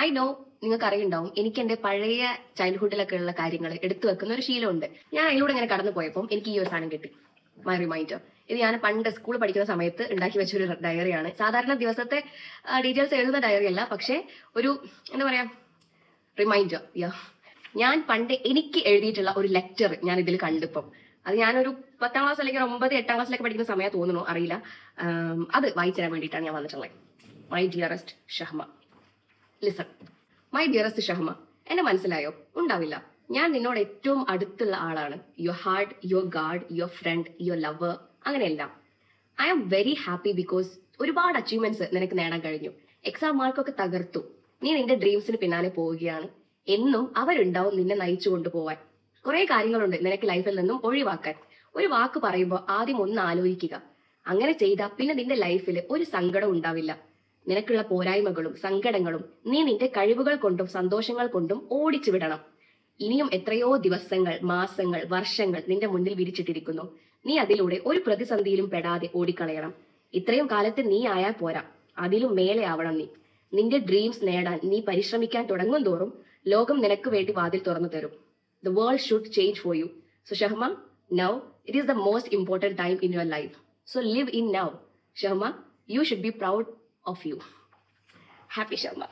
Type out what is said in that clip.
I know നിങ്ങൾക്ക് അറിയുണ്ടാവും, എനിക്ക് എന്റെ പഴയ ചൈൽഡ്ഹുഡിലൊക്കെ ഉള്ള കാര്യങ്ങൾ എടുത്തു വെക്കുന്ന ഒരു ശീലമുണ്ട്. ഞാൻ അതിലൂടെ ഇങ്ങനെ കടന്നു പോയപ്പോൾ എനിക്ക് ഈ ഒരു സാധനം കിട്ടി, മൈ റിമൈൻഡർ. ഇത് ഞാൻ പണ്ട് സ്കൂൾ പഠിക്കുന്ന സമയത്ത് ഉണ്ടാക്കി വെച്ചൊരു ഡയറിയാണ്. സാധാരണ ദിവസത്തെ ഡീറ്റെയിൽസ് എഴുതുന്ന ഡയറി അല്ല, പക്ഷെ ഒരു എന്താ പറയാ റിമൈൻഡർ. ഞാൻ പണ്ട് എനിക്ക് എഴുതിയിട്ടുള്ള ഒരു ലെറ്റർ ഞാൻ ഇതിൽ കണ്ടിപ്പം. അത് ഞാനൊരു 10ാം ക്ലാസ് അല്ലെങ്കിൽ 9, 8ാം ക്ലാസ്സിലൊക്കെ പഠിക്കുന്ന സമയം തോന്നുന്നു, അറിയില്ല. അത് വായിച്ചു തരാൻ വേണ്ടിയിട്ടാണ് ഞാൻ വന്നിട്ടുള്ളത്. My dearest Shahma, listen. My dearest Shahma, എന്നെ മനസ്സിലായോ? ഉണ്ടാവില്ല. ഞാൻ നിന്നോട് ഏറ്റവും അടുത്തുള്ള ആളാണ്. Your heart, your guard, your friend, your lover, അങ്ങനെയെല്ലാം. I am very happy because ഒരുപാട് അച്ചീവ്മെന്റ്സ് നിനക്ക് നേടാൻ കഴിഞ്ഞു. എക്സാം മാർക്കൊക്കെ തകർത്തു. നീ നിന്റെ ഡ്രീംസിന് പിന്നാലെ പോവുകയാണ്. എന്നും അവരുണ്ടാവും നിന്നെ നയിച്ചു കൊണ്ടുപോവാൻ. കുറെ കാര്യങ്ങളുണ്ട് നിനക്ക് ലൈഫിൽ നിന്നും ഒഴിവാക്കാൻ. ഒരു വാക്ക് പറയുമ്പോൾ ആദ്യം ഒന്ന് ആലോചിക്കുക. അങ്ങനെ ചെയ്താൽ പിന്നെ നിന്റെ ലൈഫിൽ ഒരു സങ്കടം ഉണ്ടാവില്ല. നിനക്കുള്ള പോരായ്മകളും സങ്കടങ്ങളും നീ നിന്റെ കഴിവുകൾ കൊണ്ടും സന്തോഷങ്ങൾ കൊണ്ടും ഓടിച്ചു വിടണം. ഇനിയും എത്രയോ ദിവസങ്ങൾ, മാസങ്ങൾ, വർഷങ്ങൾ നിന്റെ മുന്നിൽ വിരിച്ചിട്ടിരിക്കുന്നു. നീ അതിലൂടെ ഒരു പ്രതിസന്ധിയിലും പെടാതെ ഓടിക്കളയണം. ഇത്രയും കാലത്ത് നീ ആയാൽ പോരാ, അതിലും മേലെ ആവണം നീ. നിന്റെ ഡ്രീംസ് നേടാൻ നീ പരിശ്രമിക്കാൻ തുടങ്ങും തോറും ലോകം നിനക്ക് വേണ്ടി വാതിൽ തുറന്നു തരും. The world should change for you. So Shahma, now it is the most important time in your life. So live in now. Shahma, you should be proud of you. Happy Shahma.